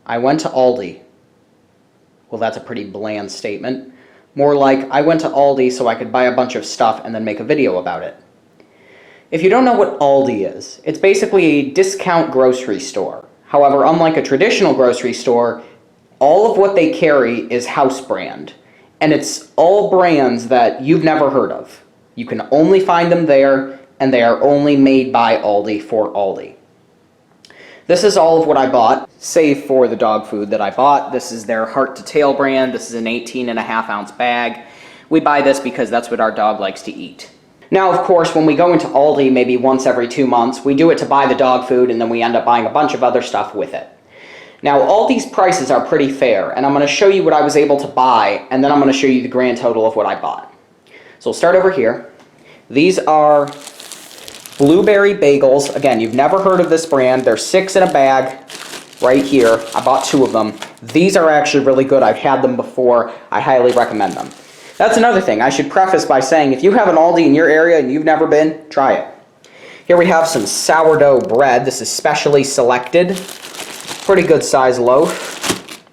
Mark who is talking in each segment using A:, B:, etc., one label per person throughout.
A: I went to Aldi. Well, that's a pretty bland statement. More like, I went to Aldi so I could buy a bunch of stuff and then make a video about it. If you don't know what Aldi is, it's basically a discount grocery store. However, unlike a traditional grocery store, all of what they carry is house brand. And it's all brands that you've never heard of. You can only find them there, and they are only made by Aldi for Aldi. This is all of what I bought, save for the dog food that I bought. This is their Heart to Tail brand. This is an 18.5-ounce bag. We buy this because that's what our dog likes to eat. Now, of course, when we go into Aldi maybe once every 2 months, we do it to buy the dog food, and then we end up buying a bunch of other stuff with it. Now, Aldi's prices are pretty fair, and I'm going to show you what I was able to buy, and then I'm going to show you the grand total of what I bought. So we'll start over here. These are blueberry bagels. Again, you've never heard of this brand. They're 6 in a bag right here. I bought 2 of them. These are actually really good. I've had them before. I highly recommend them. That's another thing. I should preface by saying if you have an Aldi in your area and you've never been, try it. Here we have some sourdough bread. This is specially selected. Pretty good size loaf.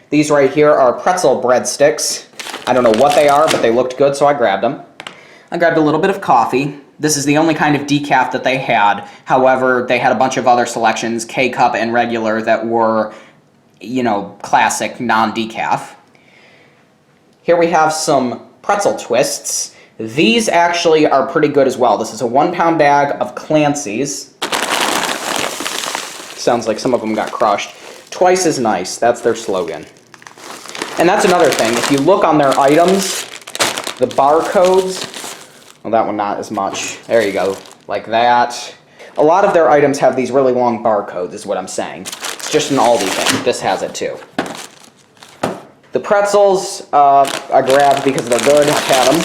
A: These right here are pretzel breadsticks. I don't know what they are, but they looked good, so I grabbed them. I grabbed a little bit of coffee. This is the only kind of decaf that they had. However, they had a bunch of other selections, K-Cup and regular, that were, you know, classic, non-decaf. Here we have some pretzel twists. These actually are pretty good as well. This is a 1-pound bag of Clancy's. Sounds like some of them got crushed. Twice as nice. That's their slogan. And that's another thing. If you look on their items, the barcodes, well, that one not as much. There you go. Like that. A lot of their items have these really long barcodes, is what I'm saying. It's just an Aldi thing. This has it too. The pretzels I grabbed because they're good. I've had them.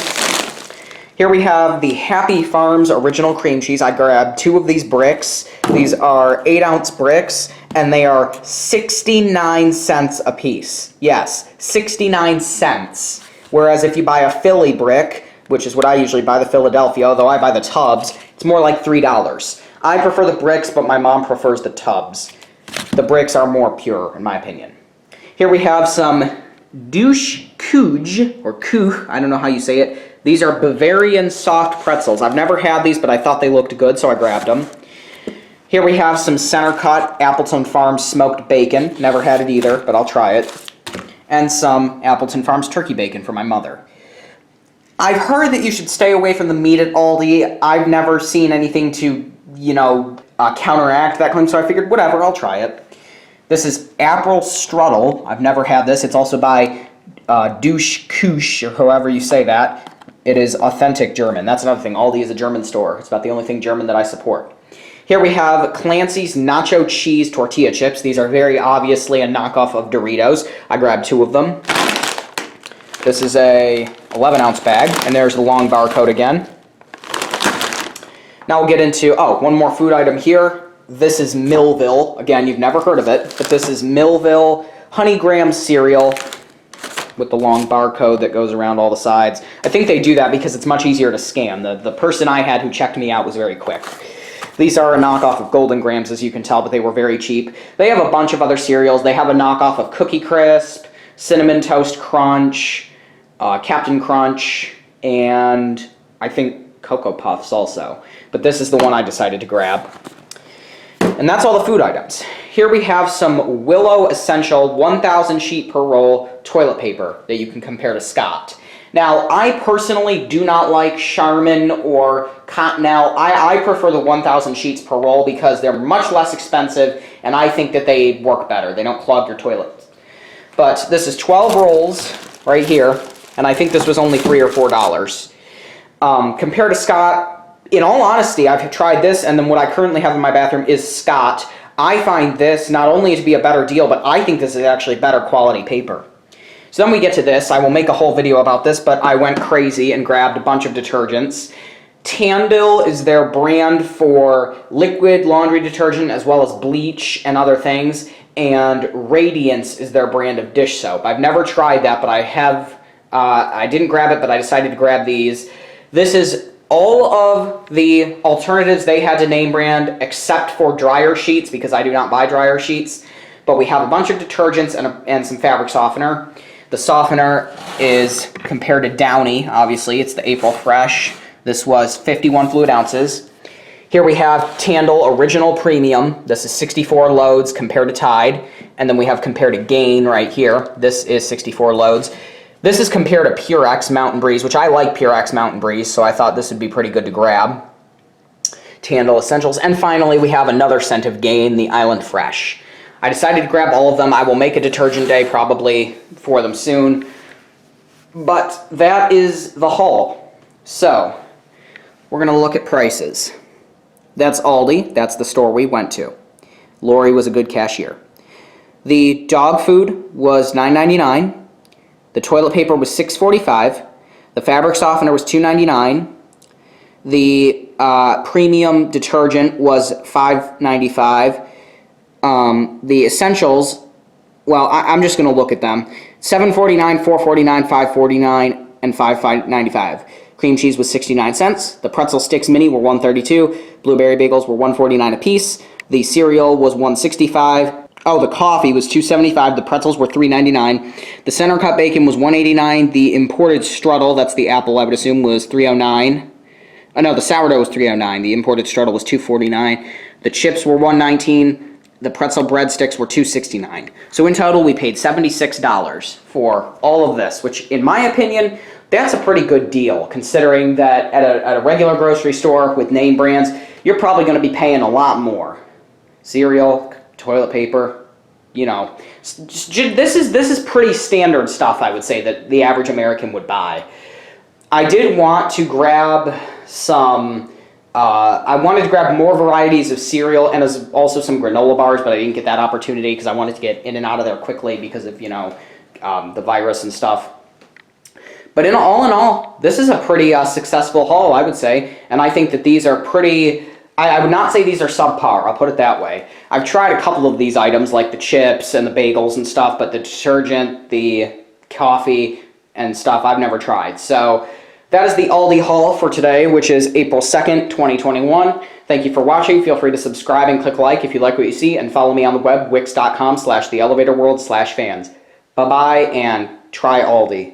A: Here we have the Happy Farms original cream cheese. I grabbed 2 of these bricks. These are 8-ounce bricks, and they are 69 cents a piece. Yes, 69 cents. Whereas if you buy a Philly brick, which is what I usually buy, the Philadelphia, although I buy the tubs, it's more like $3. I prefer the bricks, but my mom prefers the tubs. The bricks are more pure, in my opinion. Here we have some douche kuge, or kuch, I don't know how you say it. These are Bavarian soft pretzels. I've never had these, but I thought they looked good, so I grabbed them. Here we have some center cut Appleton Farms smoked bacon. Never had it either, but I'll try it. And some Appleton Farms turkey bacon for my mother. I've heard that you should stay away from the meat at Aldi. I've never seen anything to, you know, counteract that claim, so I figured, whatever, I'll try it. This is April Strudel. I've never had this. It's also by Douche Kusch, or however you say that. It is authentic German. That's another thing. Aldi is a German store. It's about the only thing German that I support. Here we have Clancy's Nacho Cheese Tortilla Chips. These are very obviously a knockoff of Doritos. I grabbed 2 of them. This is a 11-ounce bag, and there's the long barcode again. Now we'll get into, one more food item here. This is Millville. Again, you've never heard of it, but this is Millville Honey Graham cereal with the long barcode that goes around all the sides. I think they do that because it's much easier to scan. The person I had who checked me out was very quick. These are a knockoff of Golden Grahams, as you can tell, but they were very cheap. They have a bunch of other cereals. They have a knockoff of Cookie Crisp, Cinnamon Toast Crunch, Captain Crunch, and I think Cocoa Puffs also. But this is the one I decided to grab. And that's all the food items. Here we have some Willow Essential 1,000 sheet per roll toilet paper that you can compare to Scott. Now, I personally do not like Charmin or Cottonelle. I prefer the 1,000 sheets per roll because they're much less expensive, and I think that they work better. They don't clog your toilet. But this is 12 rolls right here, and I think this was only $3 or $4. Compared to Scott, in all honesty, I've tried this, and then what I currently have in my bathroom is Scott. I find this not only to be a better deal, but I think this is actually better quality paper. So then we get to this. I will make a whole video about this, but I went crazy and grabbed a bunch of detergents. Tandil is their brand for liquid laundry detergent as well as bleach and other things, and Radiance is their brand of dish soap. I've never tried that, but I have. I didn't grab it, but I decided to grab these. This is all of the alternatives they had to name brand except for dryer sheets, because I do not buy dryer sheets. but we have a bunch of detergents and some fabric softener. The softener is compared to Downy, obviously. It's the April Fresh. This was 51 fluid ounces. Here we have Tandle Original Premium. This is 64 loads compared to Tide. And then we have compared to Gain right here. This is 64 loads. This is compared to Purex Mountain Breeze, which I like Purex Mountain Breeze, so I thought this would be pretty good to grab. Tandle Essentials. And finally, we have another scent of Gain, the Island Fresh. I decided to grab all of them. I will make a detergent day probably for them soon. But that is the haul. So, we're going to look at prices. That's Aldi. That's the store we went to. Lori was a good cashier. The dog food was $9.99. The toilet paper was $6.45. The fabric softener was $2.99. The premium detergent was $5.95. The essentials, well, I'm just going to look at them. $7.49, $4.49, $5.49, and $5.95. Cream cheese was 69 cents. The pretzel sticks mini were $1.32. Blueberry bagels were $1.49 a piece. The cereal was $1.65. Oh, the coffee was $2.75. The pretzels were $3.99. The center cut bacon was $1.89. The imported strudel, that's the apple I would assume, was $3.09. Oh no, the sourdough was $3.09. The imported strudel was $2.49. The chips were $1.19. The pretzel breadsticks were $2.69. So in total, we paid $76 for all of this, which in my opinion, that's a pretty good deal, considering that at a regular grocery store with name brands, you're probably going to be paying a lot more. Cereal, toilet paper, you know. This is pretty standard stuff, I would say, that the average American would buy. I did want to grab some... I wanted to grab more varieties of cereal and also some granola bars, but I didn't get that opportunity because I wanted to get in and out of there quickly because of, you know, the virus and stuff. But all in all, this is a pretty successful haul, I would say, and I think that these are pretty... I would not say these are subpar, I'll put it that way. I've tried a couple of these items, like the chips and the bagels and stuff, but the detergent, the coffee, and stuff I've never tried. So... that is the Aldi haul for today, which is April 2nd, 2021. Thank you for watching. Feel free to subscribe and click like if you like what you see, and follow me on the web, wix.com/theelevatorworld/fans. Bye-bye, and try Aldi.